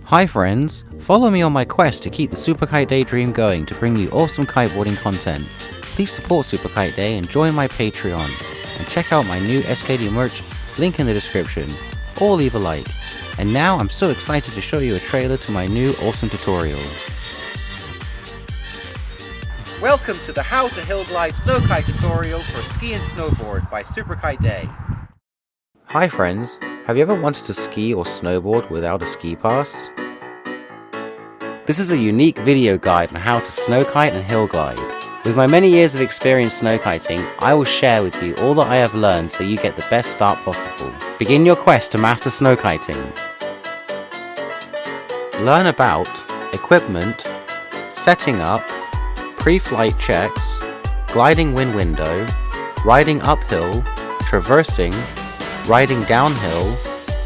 Hi friends, follow me on my quest to keep the Super Kite Day dream going to bring you awesome kiteboarding content. Please support Super Kite Day and join my Patreon, and check out my new SKD merch, link in the description, or leave a like. And now I'm so excited to show you a trailer to my new awesome tutorial. Welcome to the How to Hill Glide Snow Kite tutorial for Ski and Snowboard by Super Kite Day. Hi friends, have you ever wanted to ski or snowboard without a ski pass? This is a unique video guide on how to snow kite and hill glide. With my many years of experience snow kiting, I will share with you all that I have learned so you get the best start possible. Begin your quest to master snow kiting. Learn about equipment, setting up, pre-flight checks, gliding wind window, riding uphill, traversing, riding downhill,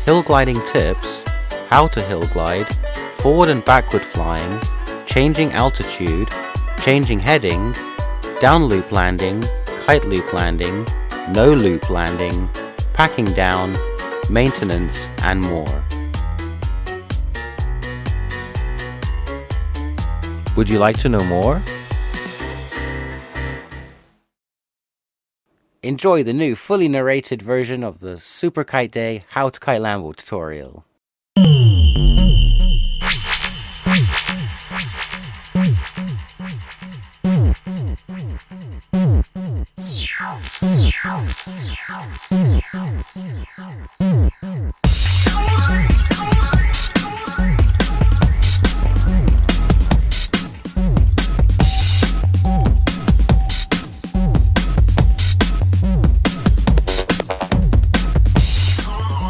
hill gliding tips, how to hill glide, forward and backward flying, changing altitude, changing heading, down loop landing, kite loop landing, no loop landing, packing down, maintenance, and more. Would you like to know more? Enjoy the new fully narrated version of the Super Kite Day How to Kite Landboard tutorial.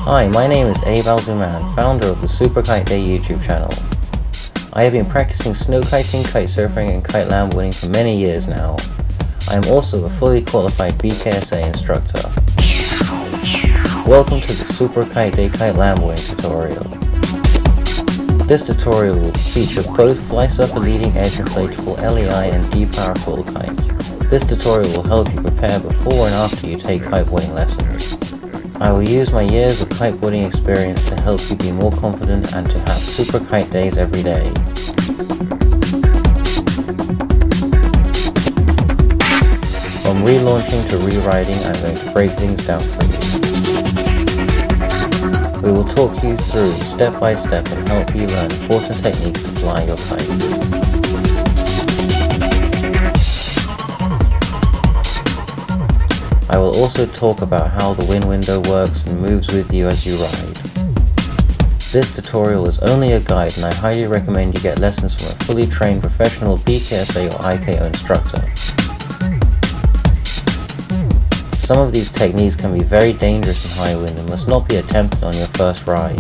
Hi, my name is Abe Alzouman, founder of the Super Kite Day YouTube channel. I have been practicing snowkiting, kitesurfing and kite landboarding for many years now. I am also a fully qualified BKSA instructor. Welcome to the Super Kite Day kite landboarding tutorial. This tutorial will feature both fly surfer leading edge inflatable LEI and D-power full kite. This tutorial will help you prepare before and after you take kiteboarding lessons. I will use my years of kiteboarding experience to help you be more confident and to have super kite days every day. From relaunching to reriding, I'm going to break things down for you. We will talk you through step by step and help you learn important techniques to fly your kite. I will also talk about how the wind window works and moves with you as you ride. This tutorial is only a guide and I highly recommend you get lessons from a fully trained professional BKSA or IKO instructor. Some of these techniques can be very dangerous in high wind and must not be attempted on your first ride.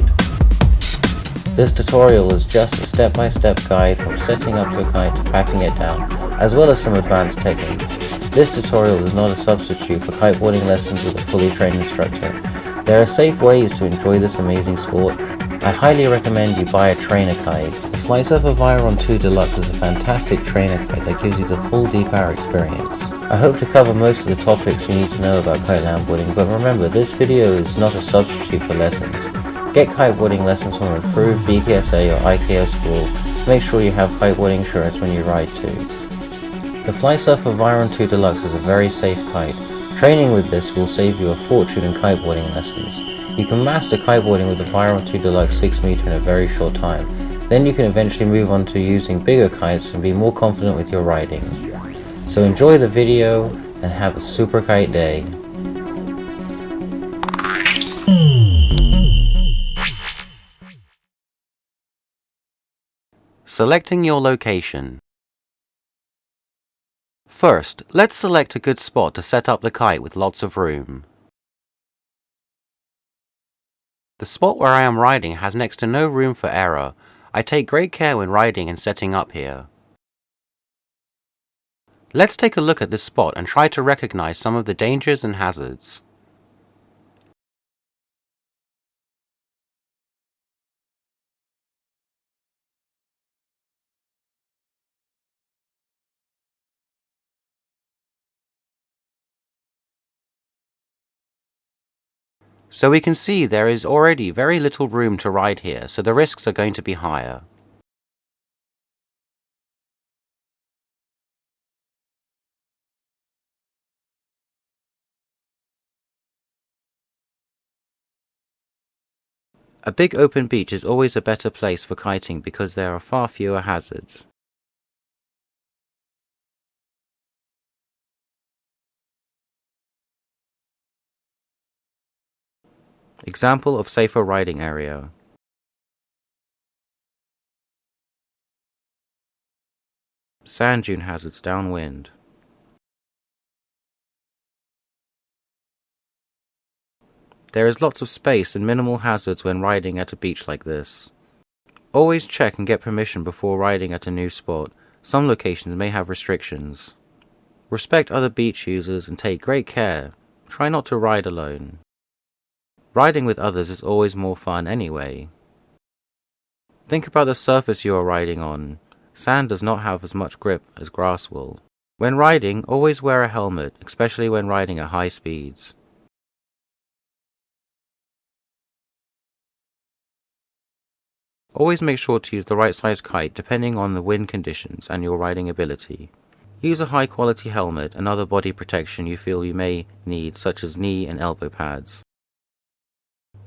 This tutorial is just a step-by-step guide from setting up your kite to packing it down, as well as some advanced techniques. This tutorial is not a substitute for kiteboarding lessons with a fully trained instructor. There are safe ways to enjoy this amazing sport. I highly recommend you buy a trainer kite. The Flysurfer Viron 2 Deluxe is a fantastic trainer kite that gives you the full D-power experience. I hope to cover most of the topics you need to know about kite landboarding, but remember, this video is not a substitute for lessons. Get kiteboarding lessons from an approved BKSA or IKO school. Make sure you have kiteboarding insurance when you ride too. The Flysurfer Viron 2 Deluxe is a very safe kite. Training with this will save you a fortune in kiteboarding lessons. You can master kiteboarding with the Viron 2 Deluxe 6 meter in a very short time. Then you can eventually move on to using bigger kites and be more confident with your riding. So enjoy the video and have a super kite day. Selecting your location. First, let's select a good spot to set up the kite with lots of room. The spot where I am riding has next to no room for error. I take great care when riding and setting up here. Let's take a look at this spot and try to recognize some of the dangers and hazards. So we can see there is already very little room to ride here, so the risks are going to be higher. A big open beach is always a better place for kiting because there are far fewer hazards. Example of safer riding area. Sand dune hazards downwind. There is lots of space and minimal hazards when riding at a beach like this. Always check and get permission before riding at a new spot. Some locations may have restrictions. Respect other beach users and take great care. Try not to ride alone. Riding with others is always more fun anyway. Think about the surface you are riding on. Sand does not have as much grip as grass will. When riding, always wear a helmet, especially when riding at high speeds. Always make sure to use the right size kite depending on the wind conditions and your riding ability. Use a high quality helmet and other body protection you feel you may need, such as knee and elbow pads.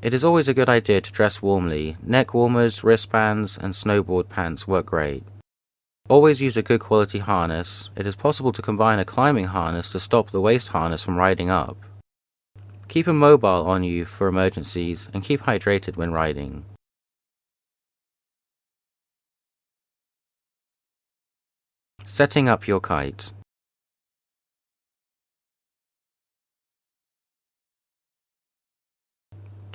It is always a good idea to dress warmly. Neck warmers, wristbands, and snowboard pants work great. Always use a good quality harness. It is possible to combine a climbing harness to stop the waist harness from riding up. Keep a mobile on you for emergencies and keep hydrated when riding. Setting up your kite.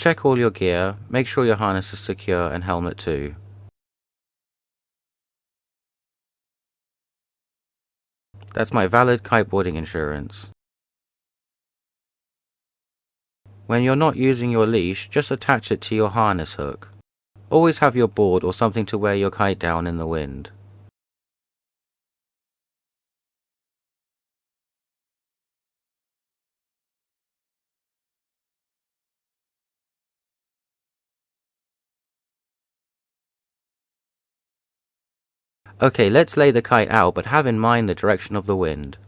Check all your gear, make sure your harness is secure and helmet too. That's my valid kiteboarding insurance. When you're not using your leash, just attach it to your harness hook. Always have your board or something to wear your kite down in the wind. Okay, let's lay the kite out, but have in mind the direction of the wind.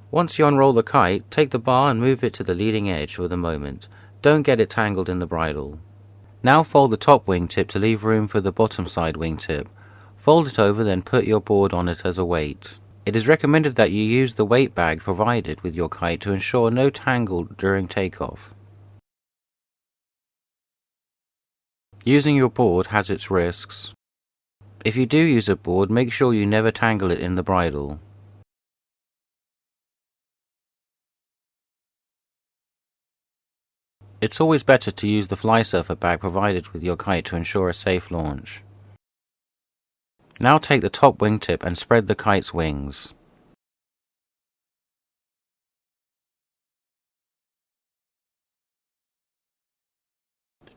Once you unroll the kite, take the bar and move it to the leading edge for the moment. Don't get it tangled in the bridle. Now fold the top wingtip to leave room for the bottom side wingtip. Fold it over, then put your board on it as a weight. It is recommended that you use the weight bag provided with your kite to ensure no tangle during takeoff. Using your board has its risks. If you do use a board, make sure you never tangle it in the bridle. It's always better to use the fly surfer bag provided with your kite to ensure a safe launch. Now take the top wingtip and spread the kite's wings.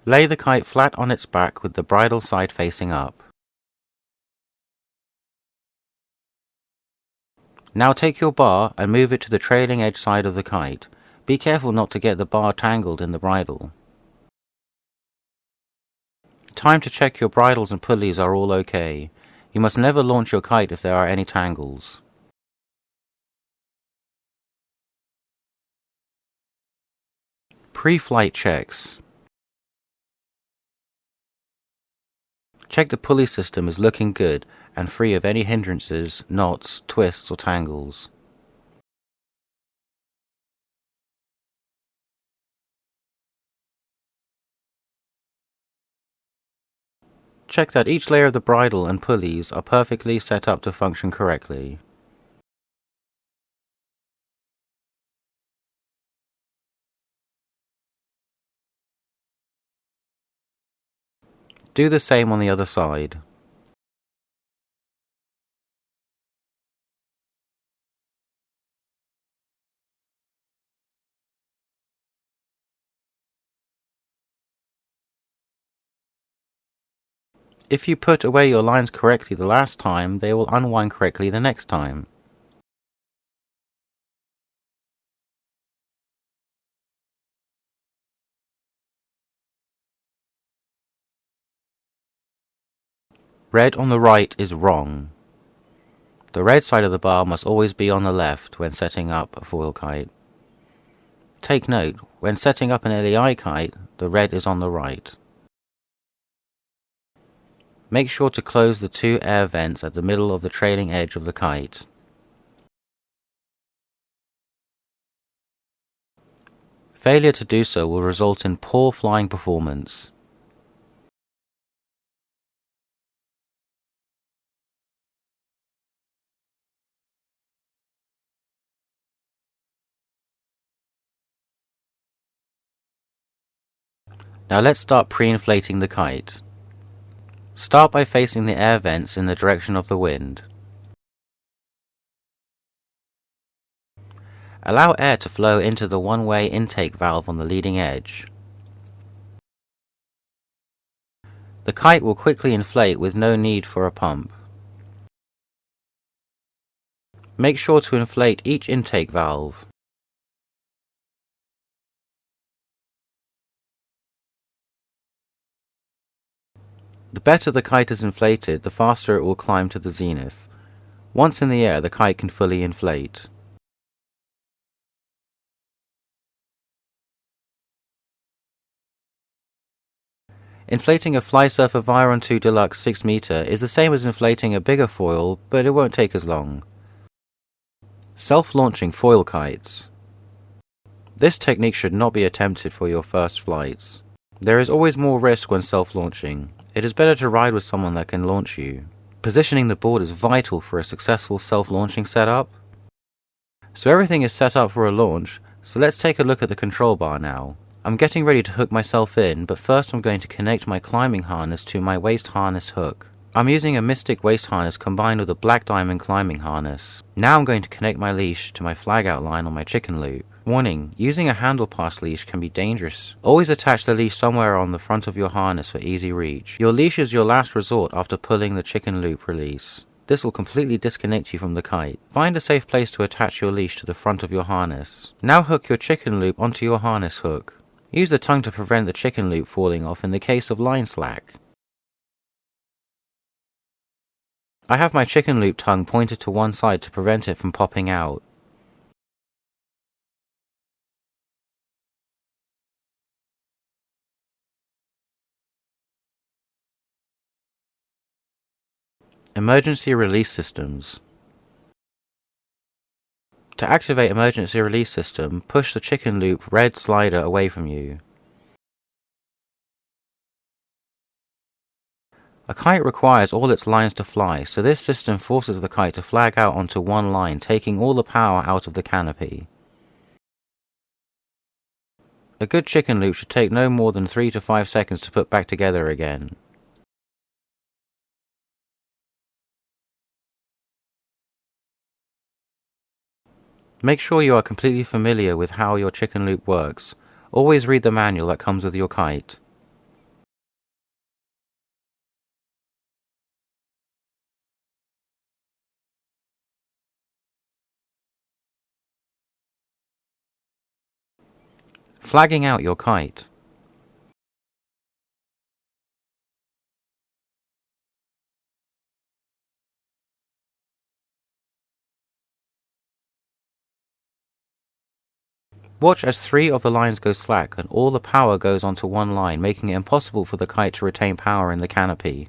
Lay the kite flat on its back with the bridle side facing up. Now take your bar and move it to the trailing edge side of the kite. Be careful not to get the bar tangled in the bridle. Time to check your bridles and pulleys are all okay. You must never launch your kite if there are any tangles. Pre-flight checks. Check the pulley system is looking good and free of any hindrances, knots, twists or tangles. Check that each layer of the bridle and pulleys are perfectly set up to function correctly. Do the same on the other side. If you put away your lines correctly the last time, they will unwind correctly the next time. Red on the right is wrong. The red side of the bar must always be on the left when setting up a foil kite. Take note, when setting up an LEI kite, the red is on the right. Make sure to close the two air vents at the middle of the trailing edge of the kite. Failure to do so will result in poor flying performance. Now let's start pre-inflating the kite. Start by facing the air vents in the direction of the wind. Allow air to flow into the one-way intake valve on the leading edge. The kite will quickly inflate with no need for a pump. Make sure to inflate each intake valve. The better the kite is inflated, the faster it will climb to the zenith. Once in the air, the kite can fully inflate. Inflating a Flysurfer Viron 2 Deluxe 6 meter is the same as inflating a bigger foil, but it won't take as long. Self-launching foil kites. This technique should not be attempted for your first flights. There is always more risk when self-launching. It is better to ride with someone that can launch you. Positioning the board is vital for a successful self-launching setup. So everything is set up for a launch, so let's take a look at the control bar now. I'm getting ready to hook myself in, but first I'm going to connect my climbing harness to my waist harness hook. I'm using a Mystic waist harness combined with a Black Diamond climbing harness. Now I'm going to connect my leash to my flag outline on my chicken loop. Warning, using a handle pass leash can be dangerous. Always attach the leash somewhere on the front of your harness for easy reach. Your leash is your last resort after pulling the chicken loop release. This will completely disconnect you from the kite. Find a safe place to attach your leash to the front of your harness. Now hook your chicken loop onto your harness hook. Use the tongue to prevent the chicken loop falling off in the case of line slack. I have my chicken loop tongue pointed to one side to prevent it from popping out. Emergency release systems. To activate emergency release system, push the chicken loop red slider away from you. A kite requires all its lines to fly, so this system forces the kite to flag out onto one line, taking all the power out of the canopy. A good chicken loop should take no more than 3 to 5 seconds to put back together again. Make sure you are completely familiar with how your chicken loop works. Always read the manual that comes with your kite. Flagging out your kite. Watch as 3 of the lines go slack and all the power goes onto one line, making it impossible for the kite to retain power in the canopy.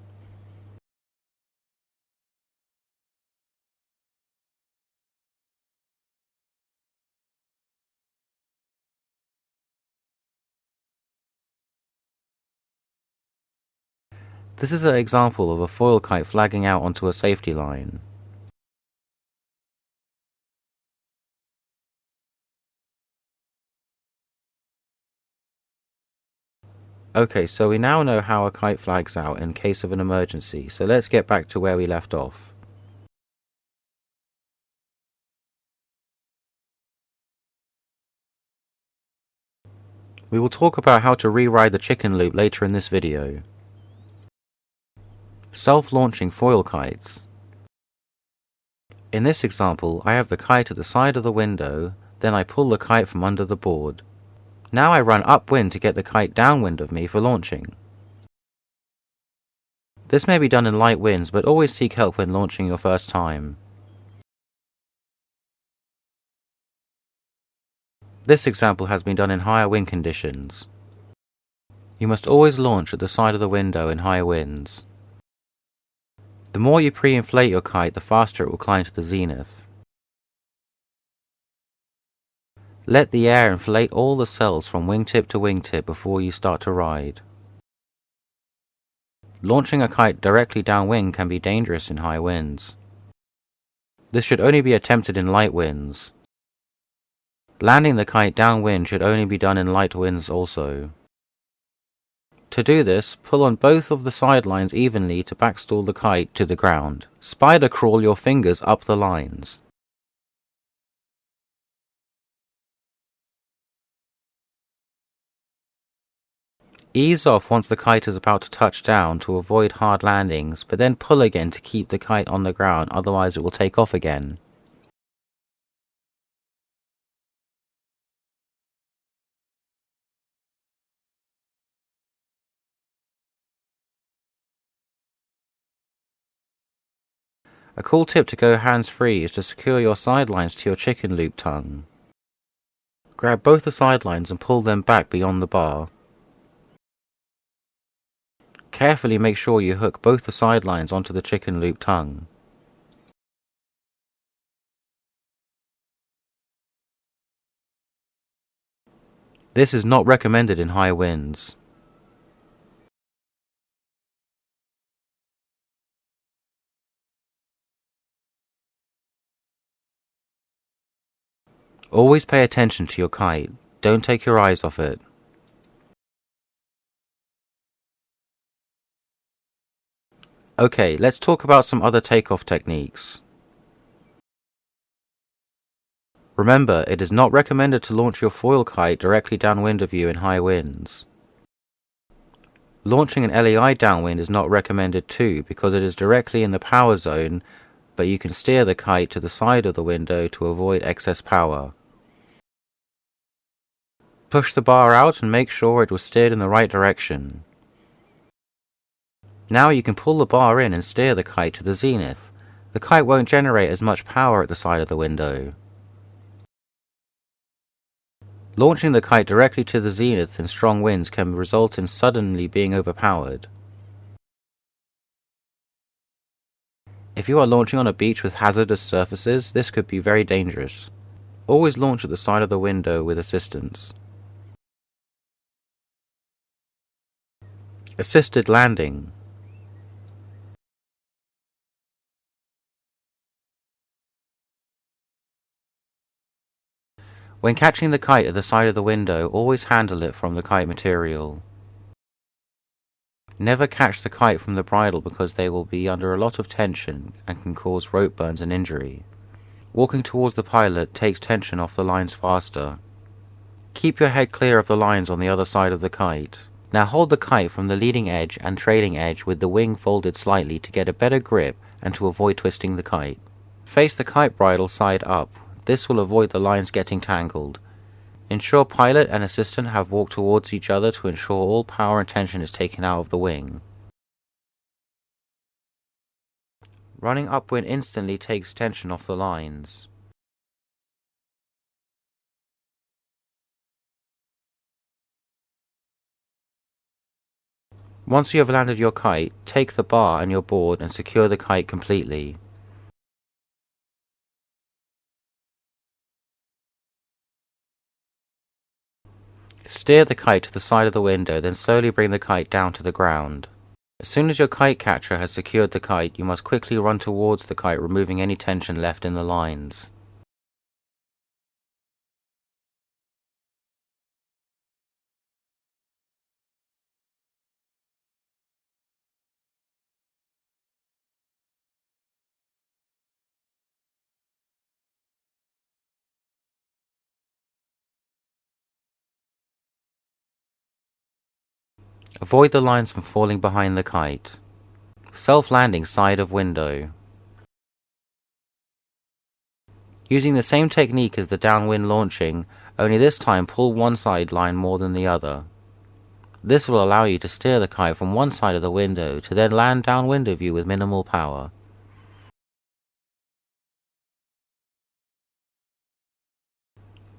This is an example of a foil kite flagging out onto a safety line. Okay, so we now know how a kite flags out in case of an emergency, so let's get back to where we left off. We will talk about how to re-ride the chicken loop later in this video. Self-launching foil kites. In this example, I have the kite at the side of the window, then I pull the kite from under the board. Now I run upwind to get the kite downwind of me for launching. This may be done in light winds, but always seek help when launching your first time. This example has been done in higher wind conditions. You must always launch at the side of the window in high winds. The more you pre-inflate your kite, the faster it will climb to the zenith. Let the air inflate all the cells from wingtip to wingtip before you start to ride. Launching a kite directly downwind can be dangerous in high winds. This should only be attempted in light winds. Landing the kite downwind should only be done in light winds also. To do this, pull on both of the sidelines evenly to backstall the kite to the ground. Spider crawl your fingers up the lines. Ease off once the kite is about to touch down to avoid hard landings, but then pull again to keep the kite on the ground, otherwise it will take off again. A cool tip to go hands-free is to secure your sidelines to your chicken loop tongue. Grab both the sidelines and pull them back beyond the bar. Carefully make sure you hook both the sidelines onto the chicken loop tongue. This is not recommended in high winds. Always pay attention to your kite. Don't take your eyes off it. Okay, let's talk about some other takeoff techniques. Remember, it is not recommended to launch your foil kite directly downwind of you in high winds. Launching an LEI downwind is not recommended too, because it is directly in the power zone, but you can steer the kite to the side of the window to avoid excess power. Push the bar out and make sure it was steered in the right direction. Now you can pull the bar in and steer the kite to the zenith. The kite won't generate as much power at the side of the window. Launching the kite directly to the zenith in strong winds can result in suddenly being overpowered. If you are launching on a beach with hazardous surfaces, this could be very dangerous. Always launch at the side of the window with assistance. Assisted landing. When catching the kite at the side of the window, always handle it from the kite material. Never catch the kite from the bridle because they will be under a lot of tension and can cause rope burns and injury. Walking towards the pilot takes tension off the lines faster. Keep your head clear of the lines on the other side of the kite. Now hold the kite from the leading edge and trailing edge with the wing folded slightly to get a better grip and to avoid twisting the kite. Face the kite bridle side up. This will avoid the lines getting tangled. Ensure pilot and assistant have walked towards each other to ensure all power and tension is taken out of the wing. Running upwind instantly takes tension off the lines. Once you have landed your kite, take the bar and your board and secure the kite completely. Steer the kite to the side of the window, then slowly bring the kite down to the ground. As soon as your kite catcher has secured the kite, you must quickly run towards the kite, removing any tension left in the lines. Avoid the lines from falling behind the kite. Self-landing side of window. Using the same technique as the downwind launching, only this time pull one side line more than the other. This will allow you to steer the kite from one side of the window to then land downwind of you with minimal power.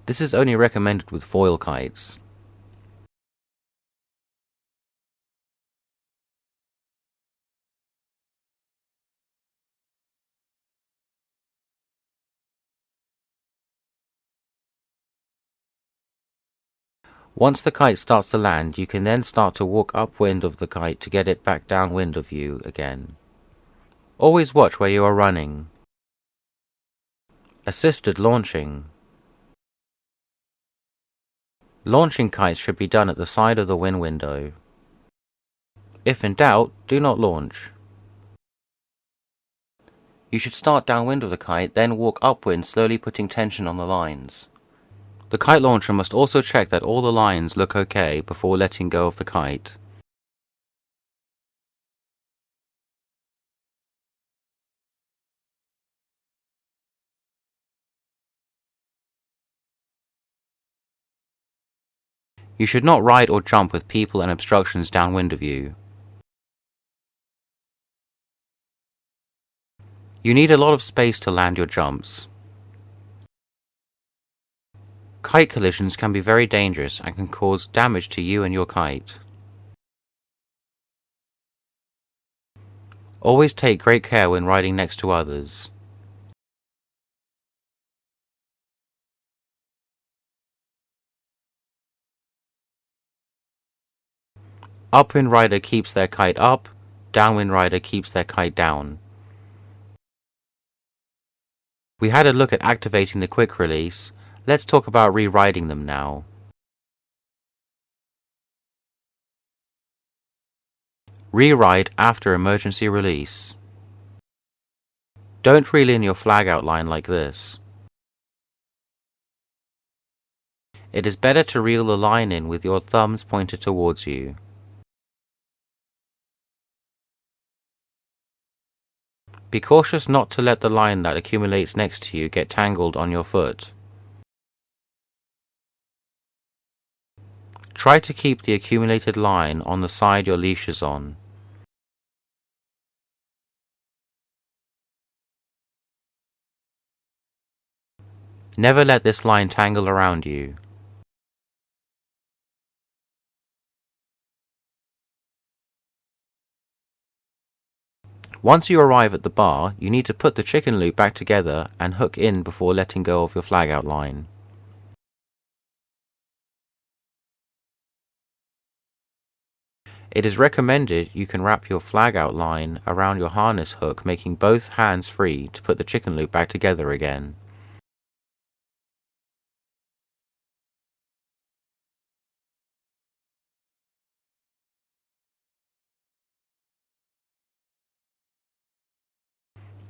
This is only recommended with foil kites. Once the kite starts to land, you can then start to walk upwind of the kite to get it back downwind of you again. Always watch where you are running. Assisted launching. Launching kites should be done at the side of the wind window. If in doubt, do not launch. You should start downwind of the kite, then walk upwind, slowly putting tension on the lines. The kite launcher must also check that all the lines look okay before letting go of the kite. You should not ride or jump with people and obstructions downwind of you. You need a lot of space to land your jumps. Kite collisions can be very dangerous and can cause damage to you and your kite. Always take great care when riding next to others. Upwind rider keeps their kite up, downwind rider keeps their kite down. We had a look at activating the quick release. Let's talk about re-riding them now. Re-ride after emergency release. Don't reel in your flag outline like this. It is better to reel the line in with your thumbs pointed towards you. Be cautious not to let the line that accumulates next to you get tangled on your foot. Try to keep the accumulated line on the side your leash is on. Never let this line tangle around you. Once you arrive at the bar, you need to put the chicken loop back together and hook in before letting go of your flag outline. It is recommended you can wrap your flag outline around your harness hook, making both hands free to put the chicken loop back together again.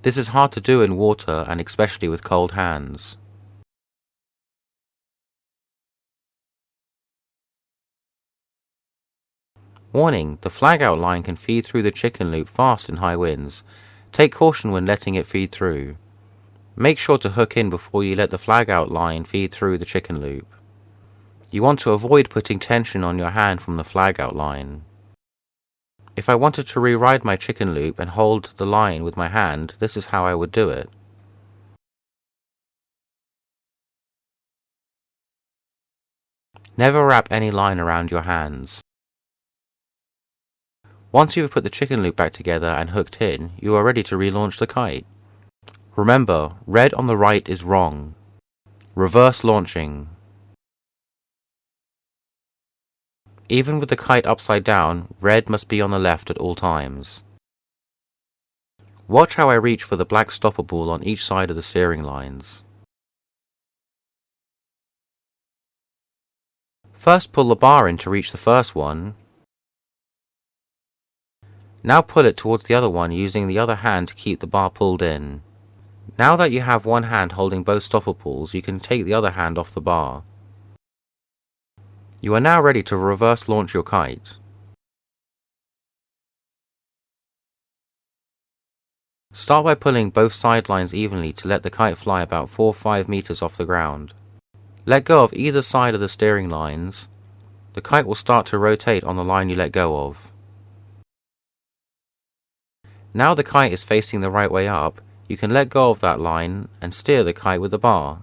This is hard to do in water and especially with cold hands. Warning, the flag outline can feed through the chicken loop fast in high winds. Take caution when letting it feed through. Make sure to hook in before you let the flag outline feed through the chicken loop. You want to avoid putting tension on your hand from the flag outline. If I wanted to re-ride my chicken loop and hold the line with my hand, this is how I would do it. Never wrap any line around your hands. Once you have put the chicken loop back together and hooked in, you are ready to relaunch the kite. Remember, red on the right is wrong. Reverse launching. Even with the kite upside down, red must be on the left at all times. Watch how I reach for the black stopper ball on each side of the steering lines. First pull the bar in to reach the first one. Now pull it towards the other one using the other hand to keep the bar pulled in. Now that you have one hand holding both stopper pulls, you can take the other hand off the bar. You are now ready to reverse launch your kite. Start by pulling both sidelines evenly to let the kite fly about 4 or 5 meters off the ground. Let go of either side of the steering lines. The kite will start to rotate on the line you let go of. Now the kite is facing the right way up, you can let go of that line and steer the kite with the bar.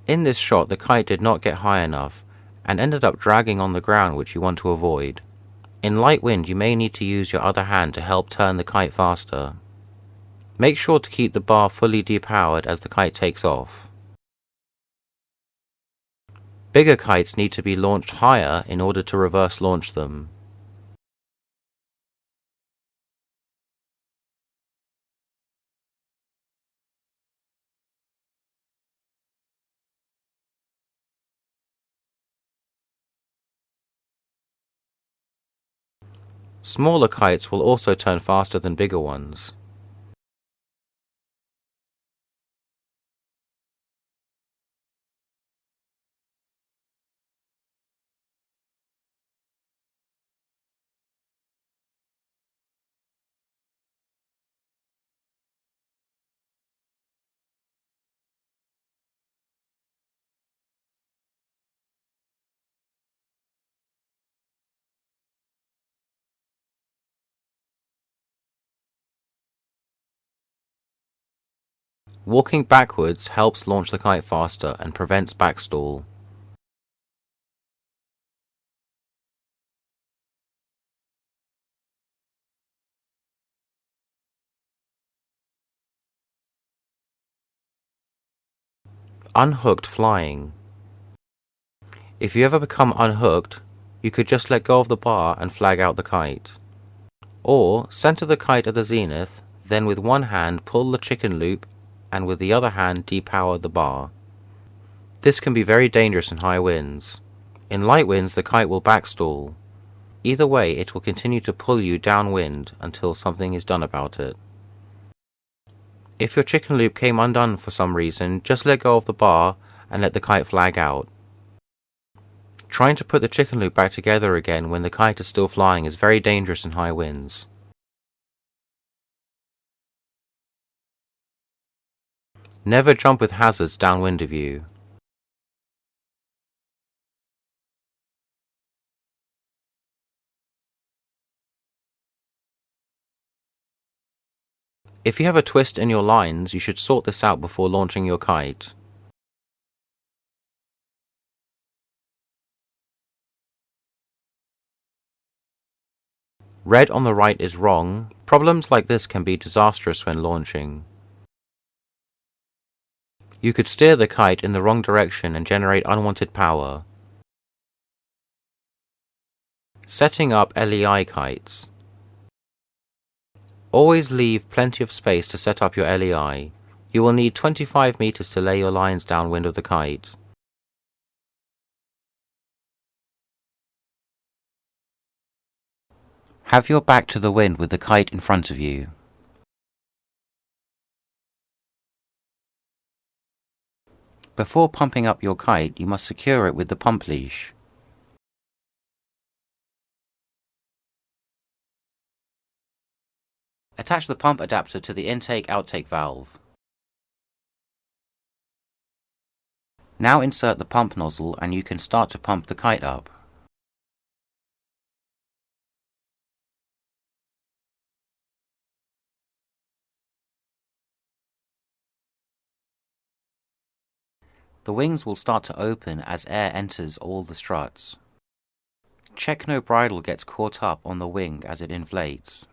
In this shot, the kite did not get high enough and ended up dragging on the ground, which you want to avoid. In light wind, you may need to use your other hand to help turn the kite faster. Make sure to keep the bar fully depowered as the kite takes off. Bigger kites need to be launched higher in order to reverse launch them. Smaller kites will also turn faster than bigger ones. Walking backwards helps launch the kite faster and prevents backstall. Unhooked flying. If you ever become unhooked, you could just let go of the bar and flag out the kite. Or center the kite at the zenith, then with one hand pull the chicken loop and with the other hand depower the bar. This can be very dangerous in high winds. In light winds, the kite will backstall. Either way, it will continue to pull you downwind until something is done about it. If your chicken loop came undone for some reason, just let go of the bar and let the kite flag out. Trying to put the chicken loop back together again when the kite is still flying is very dangerous in high winds. Never jump with hazards downwind of you. If you have a twist in your lines, you should sort this out before launching your kite. Red on the right is wrong. Problems like this can be disastrous when launching. You could steer the kite in the wrong direction and generate unwanted power. Setting up LEI kites. Always leave plenty of space to set up your LEI. You will need 25 meters to lay your lines downwind of the kite. Have your back to the wind with the kite in front of you. Before pumping up your kite, you must secure it with the pump leash. Attach the pump adapter to the intake-outtake valve. Now insert the pump nozzle and you can start to pump the kite up. The wings will start to open as air enters all the struts. Check no bridle gets caught up on the wing as it inflates.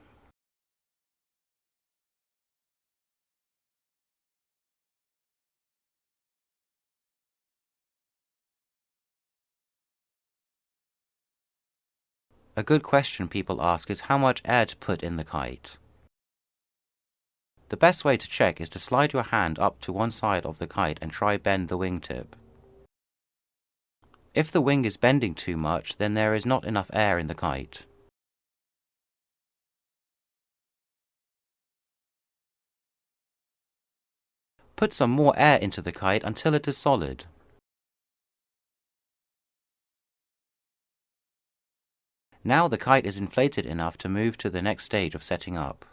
A good question people ask is how much air to put in the kite. The best way to check is to slide your hand up to one side of the kite and try bend the wingtip. If the wing is bending too much, then there is not enough air in the kite. Put some more air into the kite until it is solid. Now the kite is inflated enough to move to the next stage of setting up.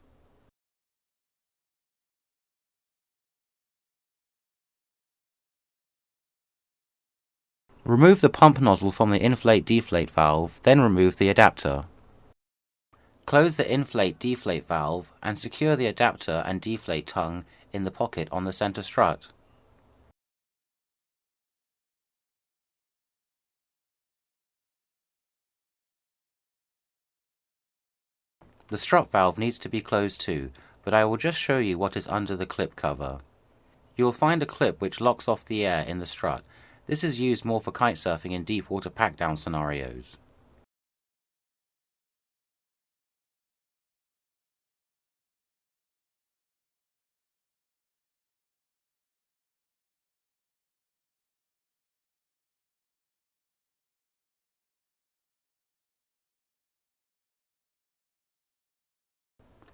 Remove the pump nozzle from the inflate-deflate valve, then remove the adapter. Close the inflate-deflate valve and secure the adapter and deflate tongue in the pocket on the center strut. The strut valve needs to be closed too, but I will just show you what is under the clip cover. You will find a clip which locks off the air in the strut. This is used more for kitesurfing in deep water pack-down scenarios.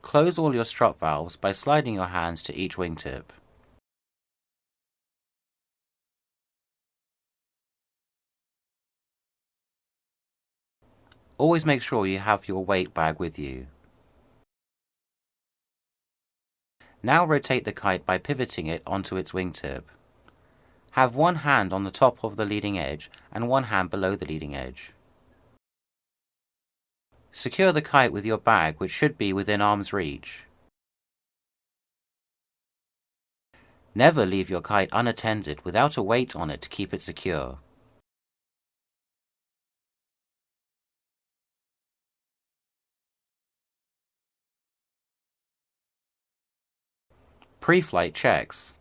Close all your strut valves by sliding your hands to each wingtip. Always make sure you have your weight bag with you. Now rotate the kite by pivoting it onto its wingtip. Have one hand on the top of the leading edge and one hand below the leading edge. Secure the kite with your bag, which should be within arm's reach. Never leave your kite unattended without a weight on it to keep it secure. Pre-flight checks.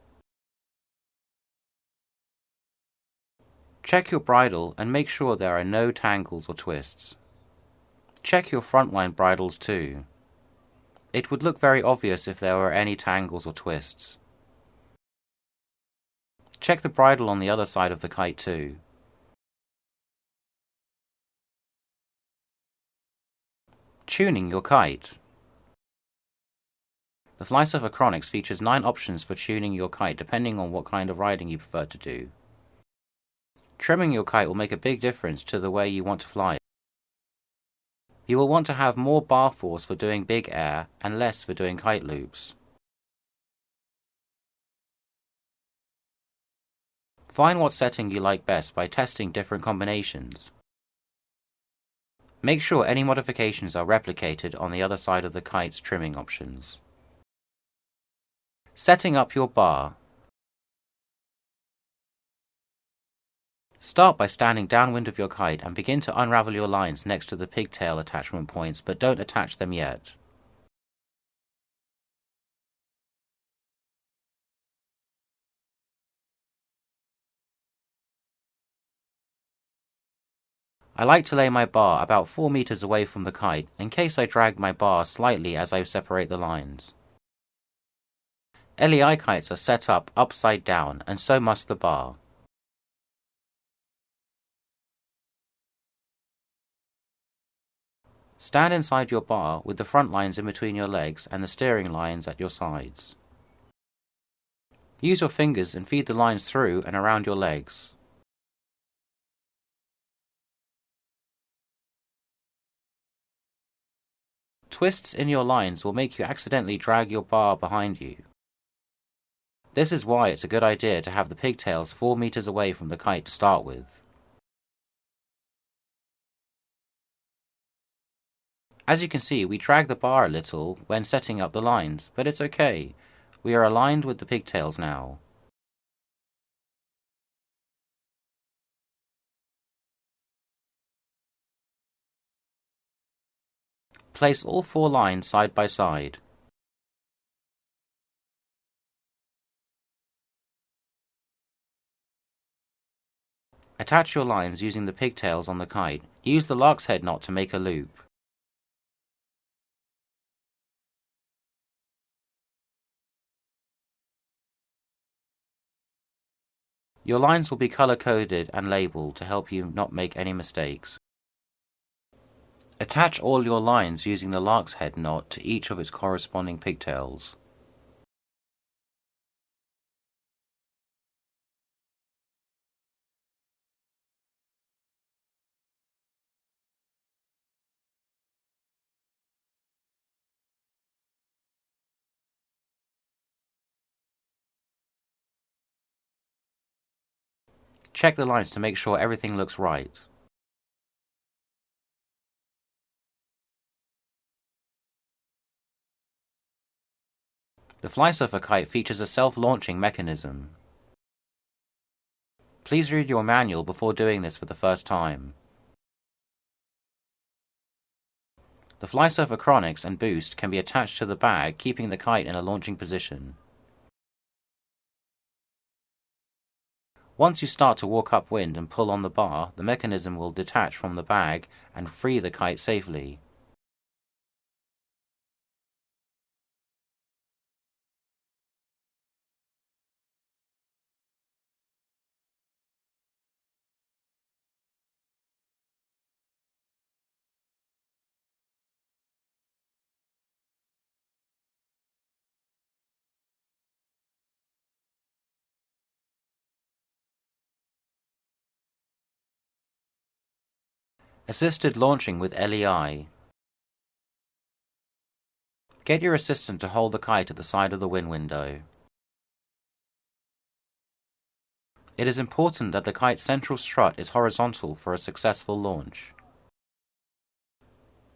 Check your bridle and make sure there are no tangles or twists. Check your frontline bridles too. It would look very obvious if there were any tangles or twists. Check the bridle on the other side of the kite too. Tuning your kite. The FlySurfer Chronix features 9 options for tuning your kite depending on what kind of riding you prefer to do. Trimming your kite will make a big difference to the way you want to fly. You will want to have more bar force for doing big air and less for doing kite loops. Find what setting you like best by testing different combinations. Make sure any modifications are replicated on the other side of the kite's trimming options. Setting up your bar. Start by standing downwind of your kite and begin to unravel your lines next to the pigtail attachment points, but don't attach them yet. I like to lay my bar about 4 meters away from the kite in case I drag my bar slightly as I separate the lines. LEI kites are set up upside down, and so must the bar. Stand inside your bar with the front lines in between your legs and the steering lines at your sides. Use your fingers and feed the lines through and around your legs. Twists in your lines will make you accidentally drag your bar behind you. This is why it's a good idea to have the pigtails 4 meters away from the kite to start with. As you can see, we drag the bar a little when setting up the lines, but it's okay. We are aligned with the pigtails now. Place all 4 lines side by side. Attach your lines using the pigtails on the kite. Use the lark's head knot to make a loop. Your lines will be color-coded and labeled to help you not make any mistakes. Attach all your lines using the lark's head knot to each of its corresponding pigtails. check the lines to make sure everything looks right. The Flysurfer kite features a self-launching mechanism. Please read your manual before doing this for the first time. The Flysurfer Chronix and boost can be attached to the bag, keeping the kite in a launching position. Once you start to walk upwind and pull on the bar, the mechanism will detach from the bag and free the kite safely. Assisted launching with LEI. Get your assistant to hold the kite at the side of the wind window. It is important that the kite's central strut is horizontal for a successful launch.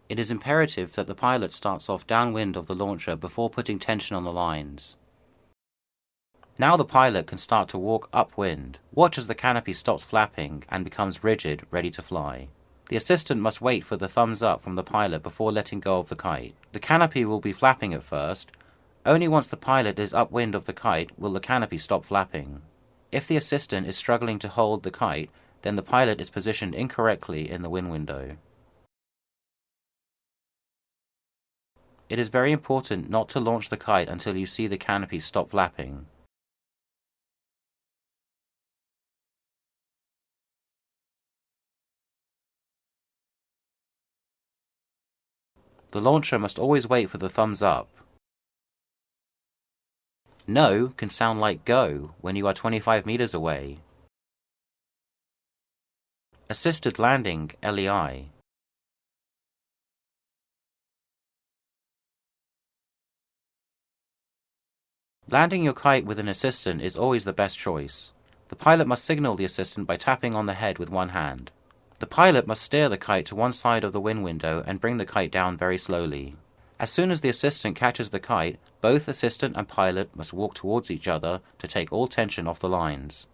It is imperative that the pilot starts off downwind of the launcher before putting tension on the lines. Now the pilot can start to walk upwind. Watch as the canopy stops flapping and becomes rigid, ready to fly. The assistant must wait for the thumbs up from the pilot before letting go of the kite. The canopy will be flapping at first. Only once the pilot is upwind of the kite will the canopy stop flapping. If the assistant is struggling to hold the kite, then the pilot is positioned incorrectly in the wind window. It is very important not to launch the kite until you see the canopy stop flapping. The launcher must always wait for the thumbs up. No can sound like go when you are 25 meters away. Assisted landing LEI. Landing your kite with an assistant is always the best choice. The pilot must signal the assistant by tapping on the head with one hand. The pilot must steer the kite to one side of the wind window and bring the kite down very slowly. As soon as the assistant catches the kite, both assistant and pilot must walk towards each other to take all tension off the lines.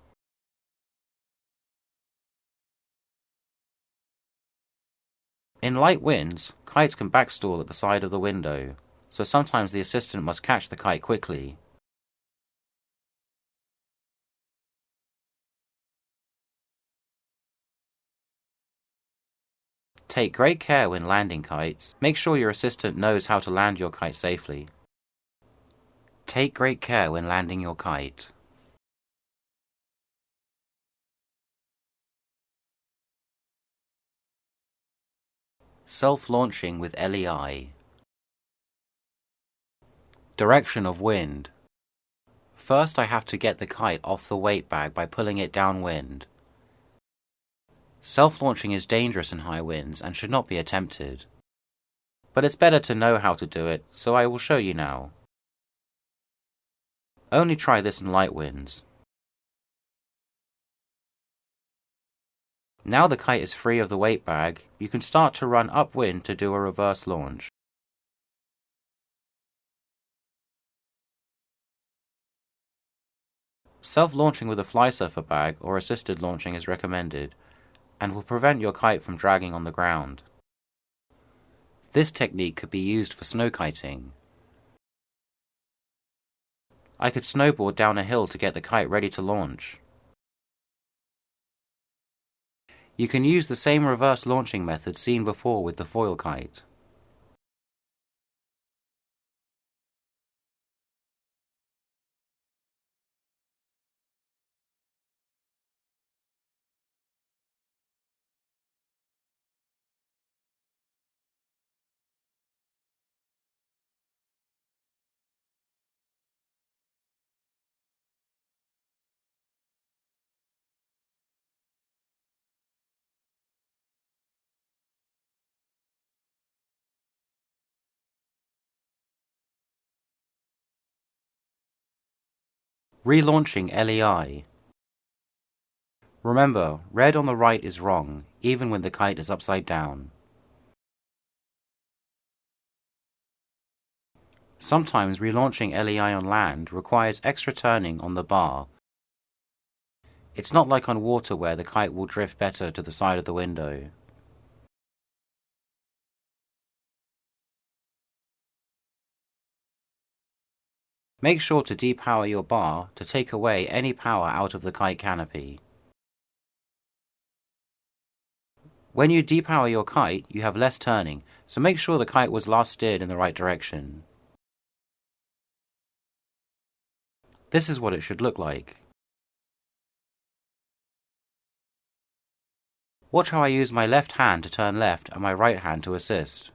In light winds, kites can backstall at the side of the window, so sometimes the assistant must catch the kite quickly. Take great care when landing kites. Make sure your assistant knows how to land your kite safely. Take great care when landing your kite. Self-launching with LEI. Direction of wind. First I have to get the kite off the weight bag by pulling it downwind. Self-launching is dangerous in high winds and should not be attempted. But it's better to know how to do it, so I will show you now. Only try this in light winds. Now the kite is free of the weight bag, you can start to run upwind to do a reverse launch. Self-launching with a Flysurfer bag or assisted launching is recommended, and will prevent your kite from dragging on the ground. This technique could be used for snowkiting. I could snowboard down a hill to get the kite ready to launch. You can use the same reverse launching method seen before with the foil kite. Relaunching LEI. Remember, red on the right is wrong, even when the kite is upside down. Sometimes relaunching LEI on land requires extra turning on the bar. It's not like on water where the kite will drift better to the side of the window. Make sure to depower your bar to take away any power out of the kite canopy. When you depower your kite, you have less turning, so make sure the kite was last steered in the right direction. This is what it should look like. Watch how I use my left hand to turn left and my right hand to assist.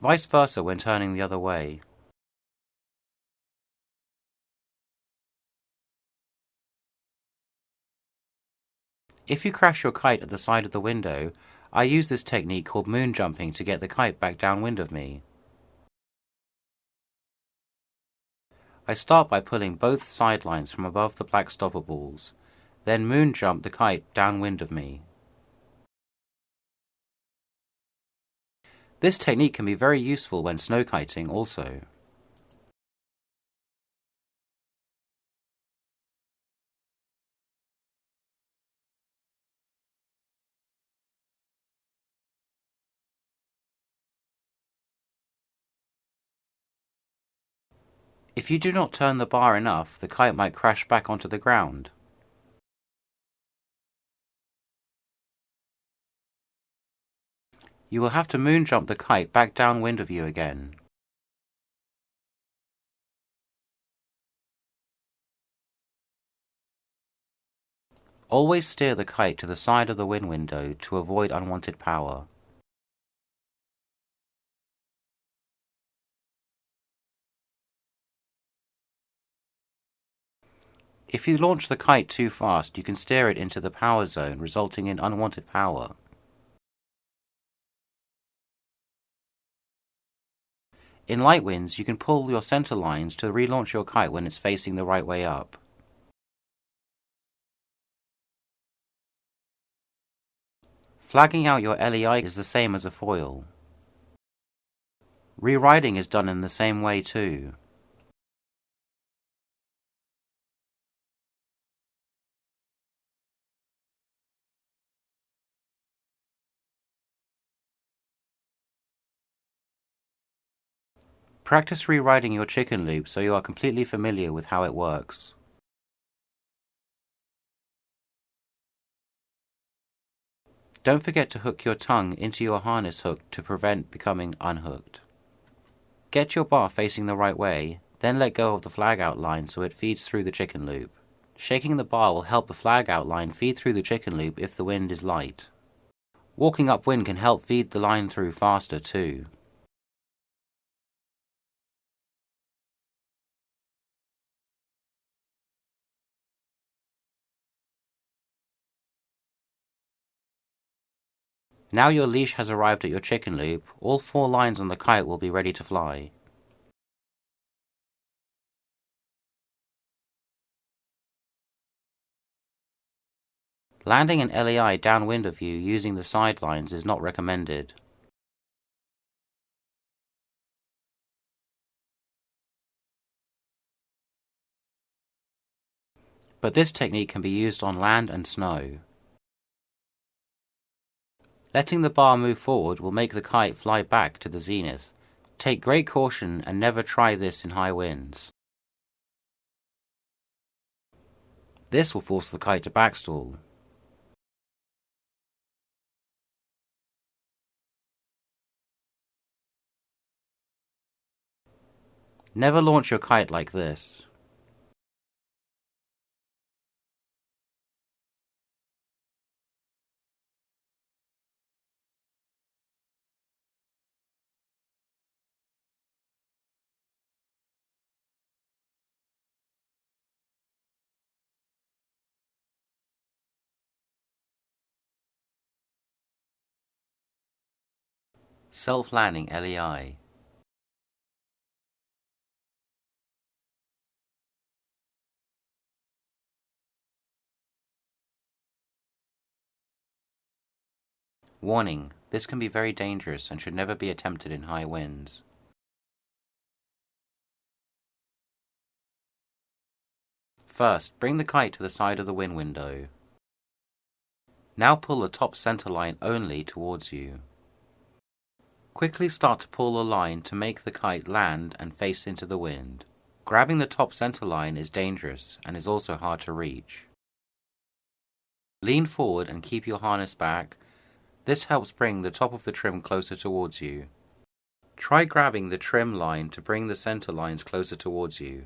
Vice versa when turning the other way. If you crash your kite at the side of the window, I use this technique called moon jumping to get the kite back downwind of me. I start by pulling both sidelines from above the black stopper balls, then moon jump the kite downwind of me. This technique can be very useful when snowkiting also. If you do not turn the bar enough, the kite might crash back onto the ground. You will have to moon jump the kite back downwind of you again. Always steer the kite to the side of the wind window to avoid unwanted power. If you launch the kite too fast, you can steer it into the power zone, resulting in unwanted power. In light winds, you can pull your center lines to relaunch your kite when it's facing the right way up. Flagging out your LEI is the same as a foil. Reriding is done in the same way too. Practice reriding your chicken loop so you are completely familiar with how it works. Don't forget to hook your tongue into your harness hook to prevent becoming unhooked. Get your bar facing the right way, then let go of the flag outline so it feeds through the chicken loop. Shaking the bar will help the flag outline feed through the chicken loop if the wind is light. Walking upwind can help feed the line through faster too. Now your leash has arrived at your chicken loop, all 4 lines on the kite will be ready to fly. Landing an LEI downwind of you using the sidelines is not recommended. But this technique can be used on land and snow. Letting the bar move forward will make the kite fly back to the zenith. Take great caution and never try this in high winds. This will force the kite to backstall. Never launch your kite like this. Self-landing LEI. Warning, this can be very dangerous and should never be attempted in high winds. First, bring the kite to the side of the wind window. Now pull the top center line only towards you. Quickly start to pull the line to make the kite land and face into the wind. Grabbing the top center line is dangerous and is also hard to reach. Lean forward and keep your harness back. This helps bring the top of the trim closer towards you. Try grabbing the trim line to bring the center lines closer towards you.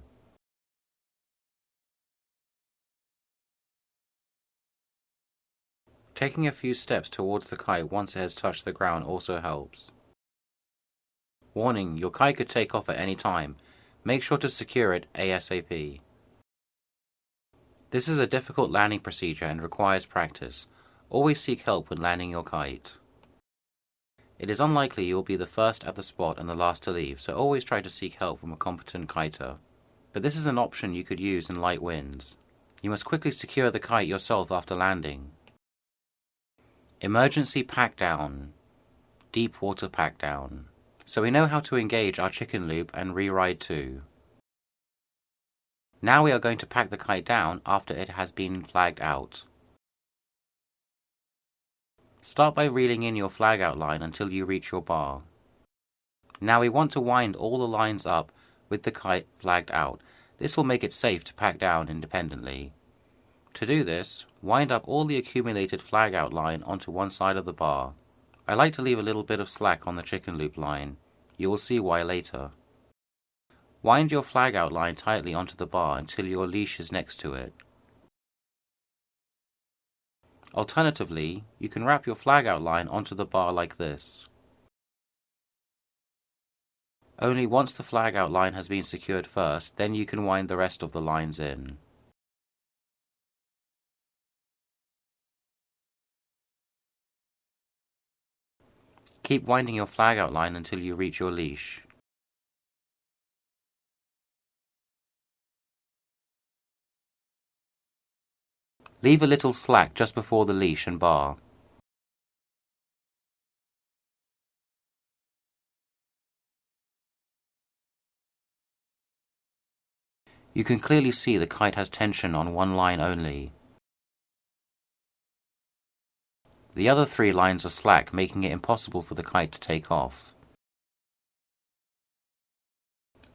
Taking a few steps towards the kite once it has touched the ground also helps. Warning, your kite could take off at any time. Make sure to secure it ASAP. This is a difficult landing procedure and requires practice. Always seek help when landing your kite. It is unlikely you will be the first at the spot and the last to leave, so always try to seek help from a competent kiter. But this is an option you could use in light winds. You must quickly secure the kite yourself after landing. Emergency pack down. Deep water pack down. So we know how to engage our chicken loop and Reride too. Now we are going to pack the kite down after it has been flagged out. Start by reeling in your flag out line until you reach your bar. Now we want to wind all the lines up with the kite flagged out. This will make it safe to pack down independently. To do this, wind up all the accumulated flag out line onto one side of the bar. I like to leave a little bit of slack on the chicken loop line. You will see why later. Wind your flag out line tightly onto the bar until your leash is next to it. Alternatively, you can wrap your flag out line onto the bar like this. Only once the flag out line has been secured first, then you can wind the rest of the lines in. Keep winding your flag out line until you reach your leash. Leave a little slack just before the leash and bar. You can clearly see the kite has tension on one line only. The other three lines are slack, making it impossible for the kite to take off.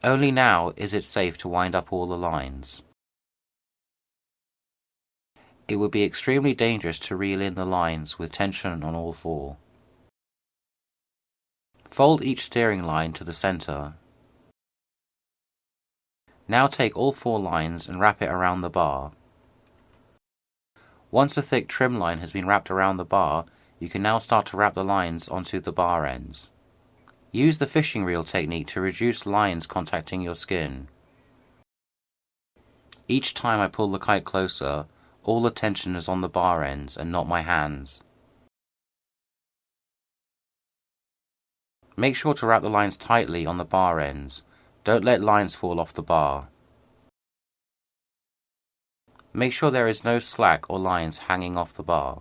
Only now is it safe to wind up all the lines. It would be extremely dangerous to reel in the lines with tension on all four. Fold each steering line to the center. Now take all four lines and wrap it around the bar. Once a thick trim line has been wrapped around the bar, you can now start to wrap the lines onto the bar ends. Use the fishing reel technique to reduce lines contacting your skin. Each time I pull the kite closer, all the tension is on the bar ends and not my hands. Make sure to wrap the lines tightly on the bar ends. Don't let lines fall off the bar. Make sure there is no slack or lines hanging off the bar.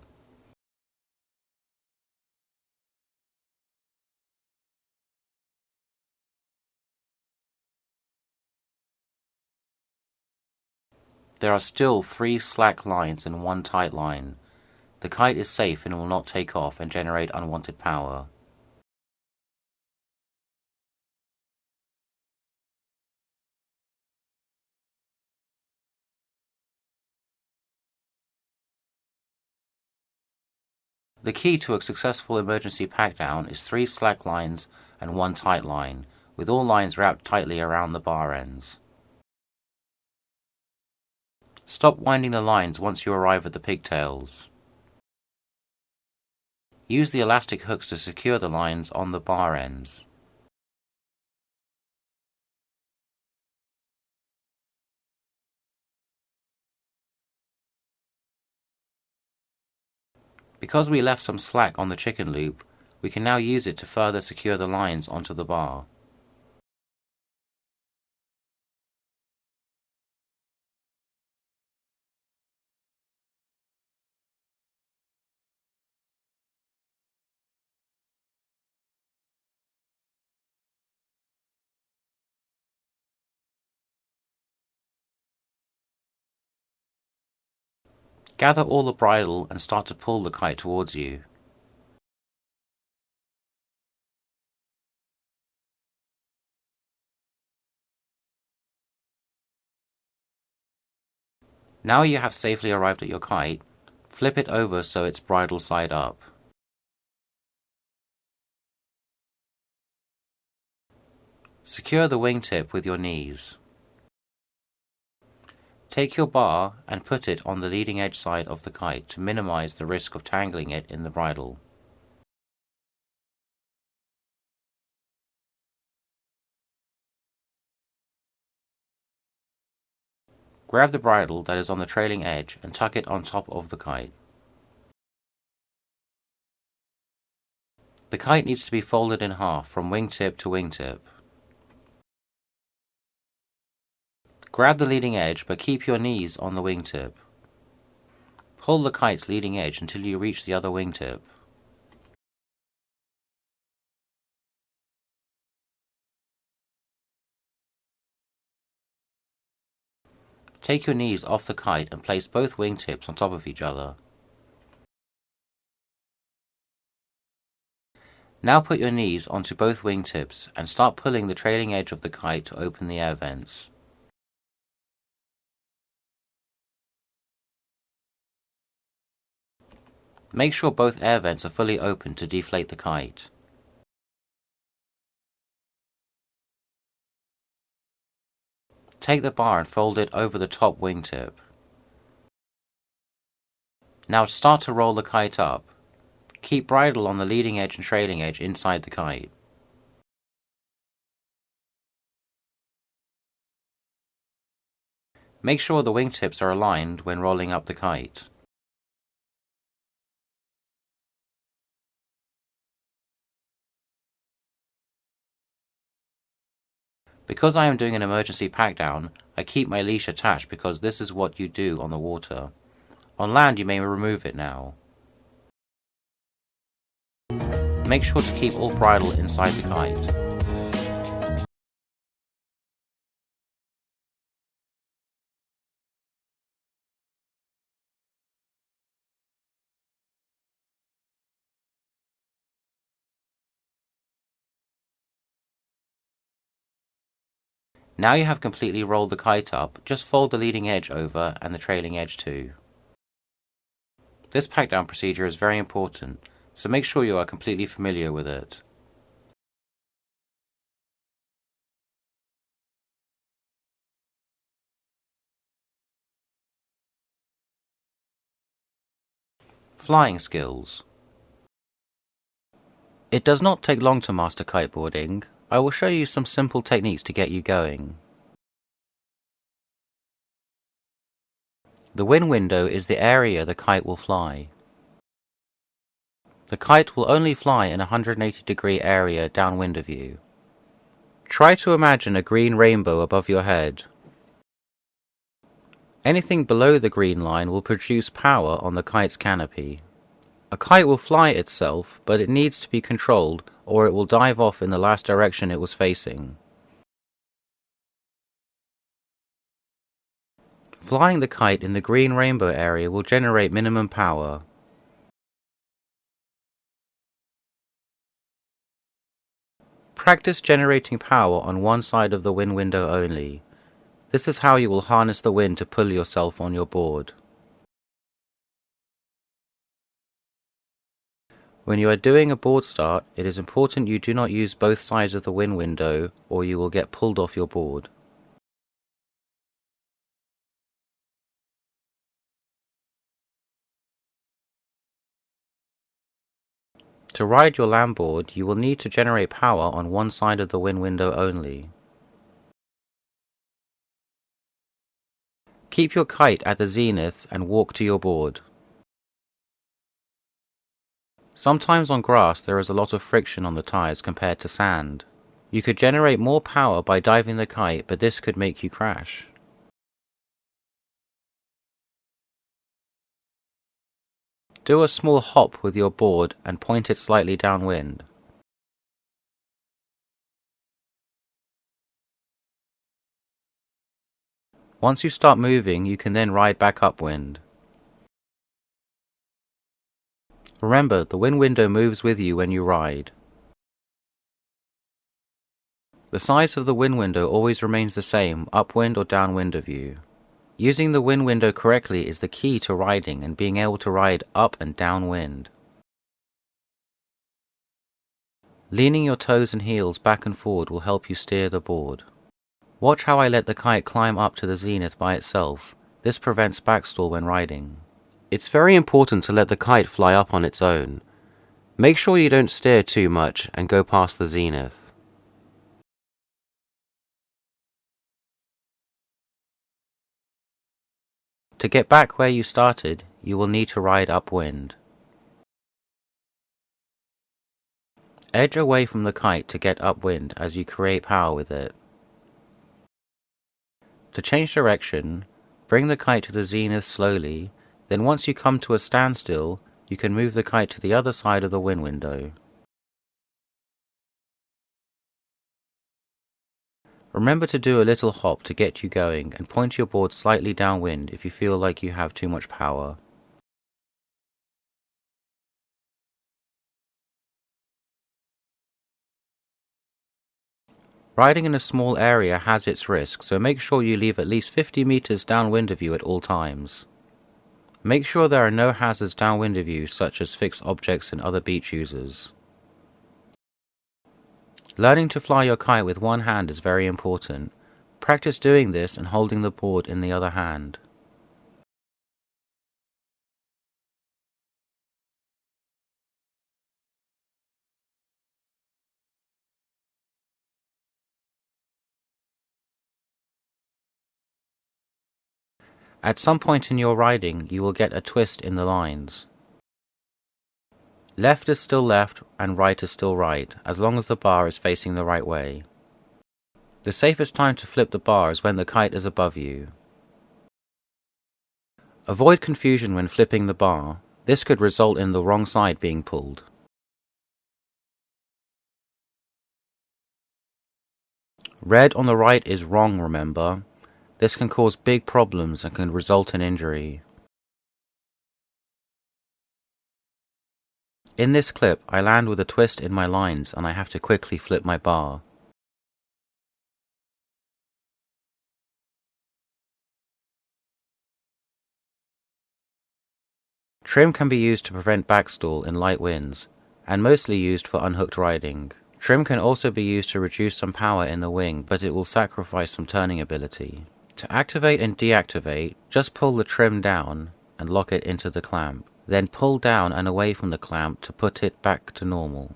There are still 3 slack lines and 1 tight line. The kite is safe and will not take off and generate unwanted power. The key to a successful emergency pack down is 3 slack lines and 1 tight line, with all lines wrapped tightly around the bar ends. Stop winding the lines once you arrive at the pigtails. Use the elastic hooks to secure the lines on the bar ends. Because we left some slack on the chicken loop, we can now use it to further secure the lines onto the bar. Gather all the bridle and start to pull the kite towards you. Now you have safely arrived at your kite, flip it over so it's bridle side up. Secure the wingtip with your knees. Take your bar and put it on the leading edge side of the kite to minimize the risk of tangling it in the bridle. Grab the bridle that is on the trailing edge and tuck it on top of the kite. The kite needs to be folded in half from wingtip to wingtip. Grab the leading edge but keep your knees on the wingtip. Pull the kite's leading edge until you reach the other wingtip. Take your knees off the kite and place both wingtips on top of each other. Now put your knees onto both wingtips and start pulling the trailing edge of the kite to open the air vents. Make sure both air vents are fully open to deflate the kite. Take the bar and fold it over the top wingtip. Now start to roll the kite up. Keep bridle on the leading edge and trailing edge inside the kite. Make sure the wingtips are aligned when rolling up the kite. Because I am doing an emergency pack down, I keep my leash attached because this is what you do on the water. On land you may remove it now. Make sure to keep all bridle inside the kite. Now you have completely rolled the kite up, just fold the leading edge over and the trailing edge too. This pack down procedure is very important, so make sure you are completely familiar with it. Flying skills. It does not take long to master kiteboarding. I will show you some simple techniques to get you going. The wind window is the area the kite will fly. The kite will only fly in a 180-degree area downwind of you. Try to imagine a green rainbow above your head. Anything below the green line will produce power on the kite's canopy. A kite will fly itself, but it needs to be controlled or it will dive off in the last direction it was facing. Flying the kite in the green rainbow area will generate minimum power. Practice generating power on one side of the wind window only. This is how you will harness the wind to pull yourself on your board. When you are doing a board start, it is important you do not use both sides of the wind window or you will get pulled off your board. To ride your land board, you will need to generate power on one side of the wind window only. Keep your kite at the zenith and walk to your board. Sometimes on grass there is a lot of friction on the tires compared to sand. You could generate more power by diving the kite, but this could make you crash. Do a small hop with your board and point it slightly downwind. Once you start moving, you can then ride back upwind. Remember, the wind window moves with you when you ride. The size of the wind window always remains the same, upwind or downwind of you. Using the wind window correctly is the key to riding and being able to ride up and downwind. Leaning your toes and heels back and forward will help you steer the board. Watch how I let the kite climb up to the zenith by itself. This prevents backstall when riding. It's very important to let the kite fly up on its own. Make sure you don't steer too much and go past the zenith. To get back where you started, you will need to ride upwind. Edge away from the kite to get upwind as you create power with it. To change direction, bring the kite to the zenith slowly, then once you come to a standstill, you can move the kite to the other side of the wind window. Remember to do a little hop to get you going and point your board slightly downwind if you feel like you have too much power. Riding in a small area has its risks, so make sure you leave at least 50 meters downwind of you at all times. Make sure there are no hazards downwind of you, such as fixed objects and other beach users. Learning to fly your kite with one hand is very important. Practice doing this and holding the board in the other hand. At some point in your riding, you will get a twist in the lines. Left is still left and right is still right, as long as the bar is facing the right way. The safest time to flip the bar is when the kite is above you. Avoid confusion when flipping the bar. This could result in the wrong side being pulled. Red on the right is wrong, remember. This can cause big problems and can result in injury. In this clip, I land with a twist in my lines and I have to quickly flip my bar. Trim can be used to prevent backstall in light winds, and mostly used for unhooked riding. Trim can also be used to reduce some power in the wing, but it will sacrifice some turning ability. To activate and deactivate, just pull the trim down and lock it into the clamp. Then pull down and away from the clamp to put it back to normal.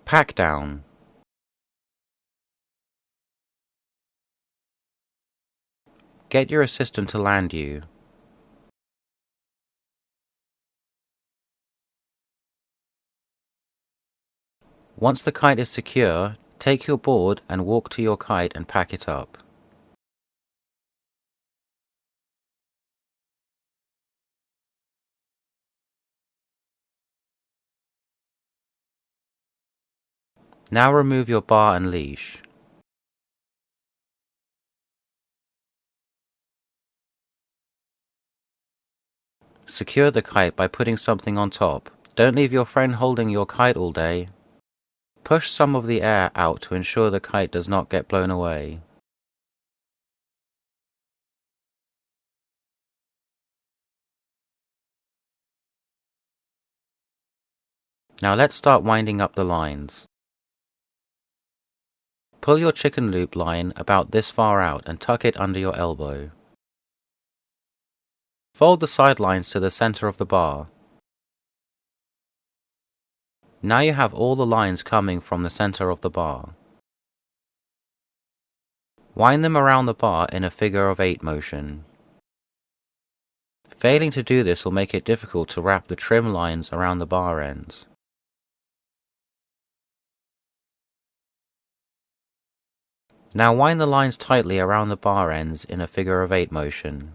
Pack down. Get your assistant to land you. Once the kite is secure, take your board and walk to your kite and pack it up. Now remove your bar and leash. Secure the kite by putting something on top. Don't leave your friend holding your kite all day. Push some of the air out to ensure the kite does not get blown away. Now let's start winding up the lines. Pull your chicken loop line about this far out and tuck it under your elbow. Fold the side lines to the center of the bar. Now you have all the lines coming from the center of the bar. Wind them around the bar in a figure of 8 motion. Failing to do this will make it difficult to wrap the trim lines around the bar ends. Now wind the lines tightly around the bar ends in a figure of 8 motion.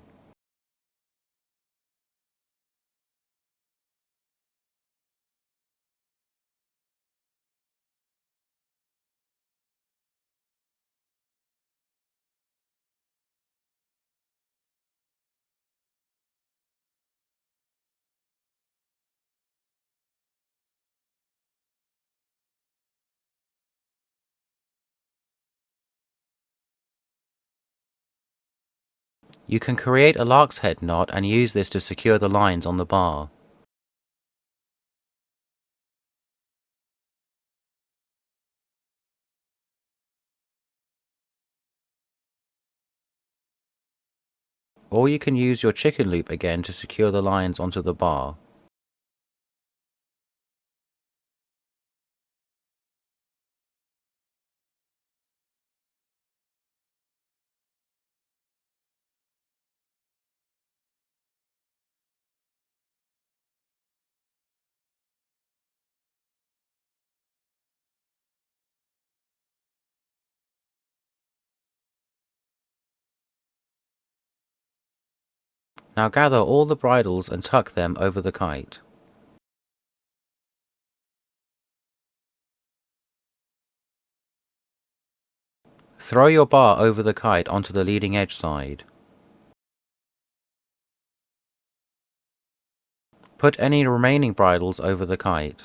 You can create a lark's head knot and use this to secure the lines on the bar. Or you can use your chicken loop again to secure the lines onto the bar. Now gather all the bridles and tuck them over the kite. Throw your bar over the kite onto the leading edge side. Put any remaining bridles over the kite.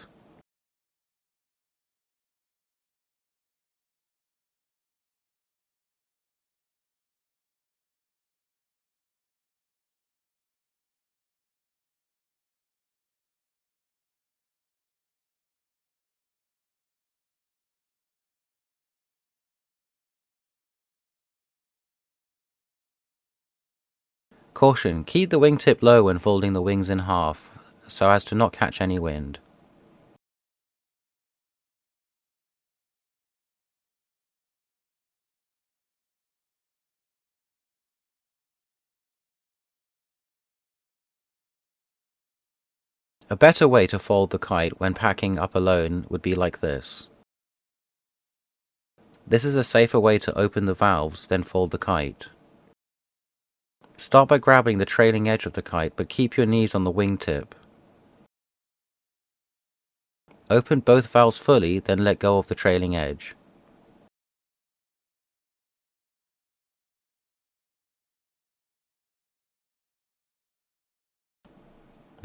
Caution, keep the wingtip low when folding the wings in half, so as to not catch any wind. A better way to fold the kite when packing up alone would be like this. This is a safer way to open the valves, then fold the kite. Start by grabbing the trailing edge of the kite, but keep your knees on the wingtip. Open both valves fully, then let go of the trailing edge.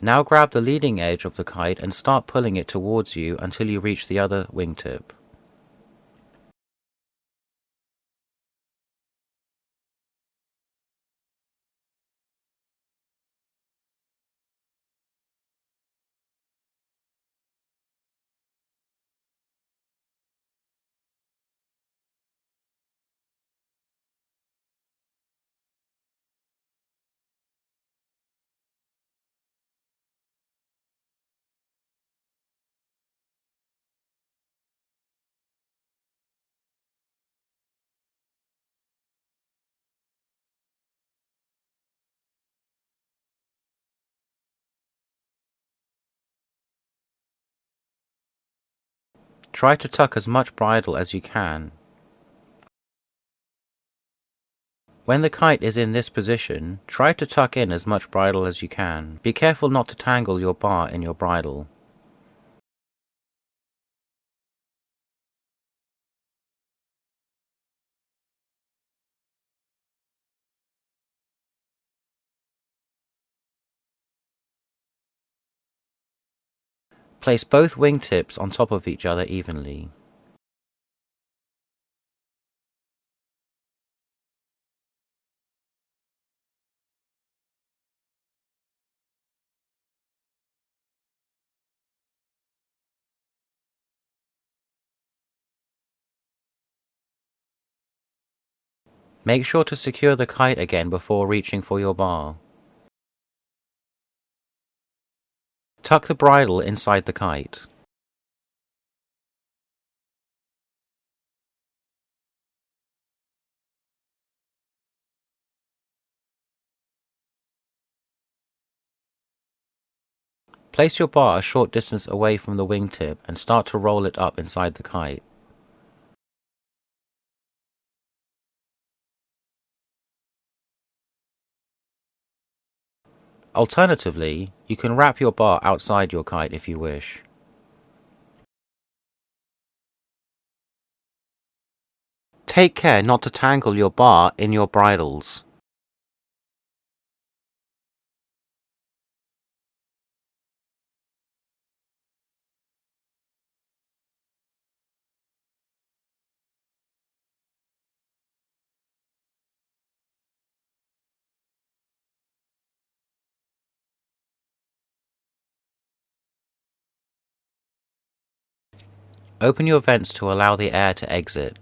Now grab the leading edge of the kite and start pulling it towards you until you reach the other wingtip. Try to tuck as much bridle as you can. When the kite is in this position, try to tuck in as much bridle as you can. Be careful not to tangle your bar in your bridle. Place both wingtips on top of each other evenly. Make sure to secure the kite again before reaching for your bar. Tuck the bridle inside the kite. Place your bar a short distance away from the wingtip and start to roll it up inside the kite. Alternatively, you can wrap your bar outside your kite if you wish. Take care not to tangle your bar in your bridles. Open your vents to allow the air to exit.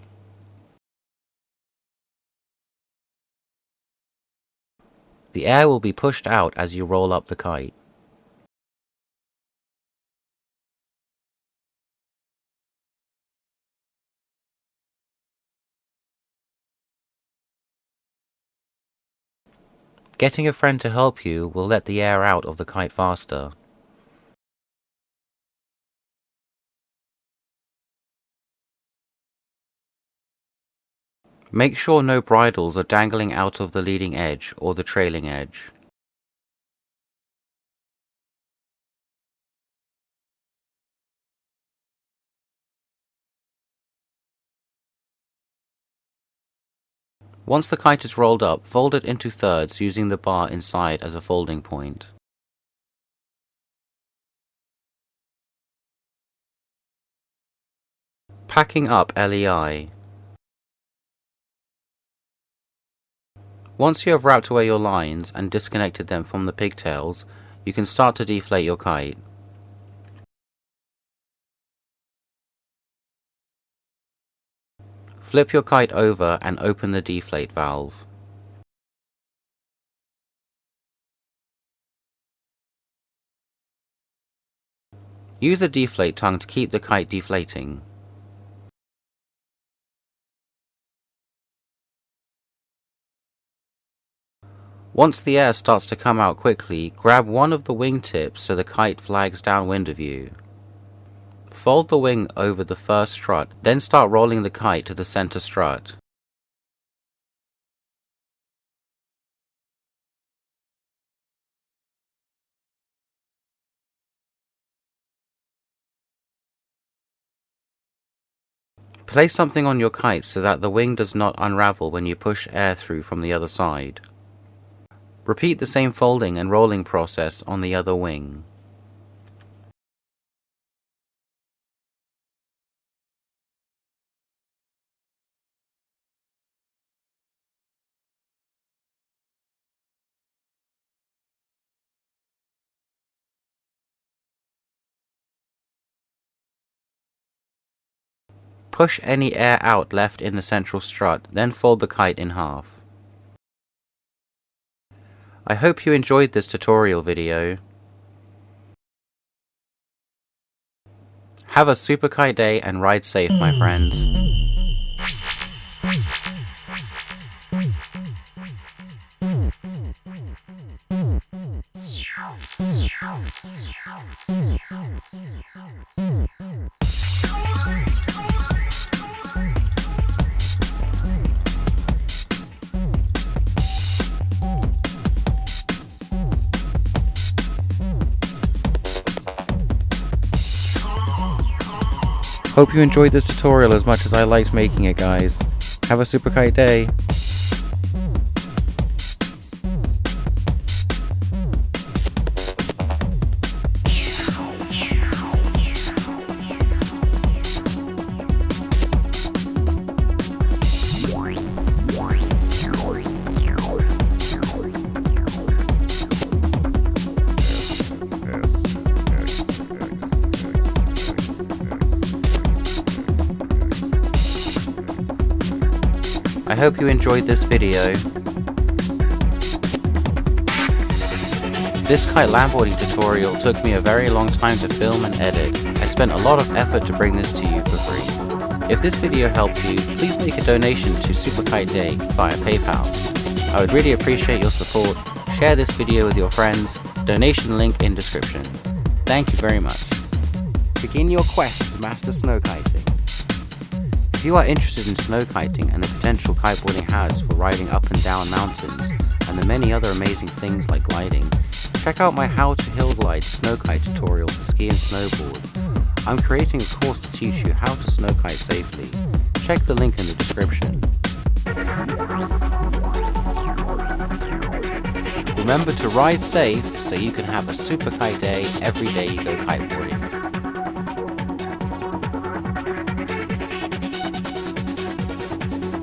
The air will be pushed out as you roll up the kite. Getting a friend to help you will let the air out of the kite faster. Make sure no bridles are dangling out of the leading edge or the trailing edge. Once the kite is rolled up, fold it into thirds using the bar inside as a folding point. Packing up LEI. Once you have wrapped away your lines and disconnected them from the pigtails, you can start to deflate your kite. Flip your kite over and open the deflate valve. Use the deflate tongue to keep the kite deflating. Once the air starts to come out quickly, grab one of the wing tips so the kite flags downwind of you. Fold the wing over the first strut, then start rolling the kite to the center strut. Place something on your kite so that the wing does not unravel when you push air through from the other side. Repeat the same folding and rolling process on the other wing. Push any air out left in the central strut, then fold the kite in half. I hope you enjoyed this tutorial video. Have a super kite day and ride safe, my friends. Hope you enjoyed this tutorial as much as I liked making it, guys. Have a super kite day. I hope you enjoyed this video. This kite landboarding tutorial took me a very long time to film and edit. I spent a lot of effort to bring this to you for free. If this video helped you, please make a donation to Super Kite Day via PayPal. I would really appreciate your support. Share this video with your friends. Donation link in description. Thank you very much. Begin your quest to master snow kiting. If you are interested in snow kiting and the potential kiteboarding has for riding up and down mountains and the many other amazing things like gliding, check out my How to Hill Glide snow kite tutorial for ski and snowboard. I'm creating a course to teach you how to snow kite safely. Check the link in the description. Remember to ride safe so you can have a super kite day every day you go kiteboarding.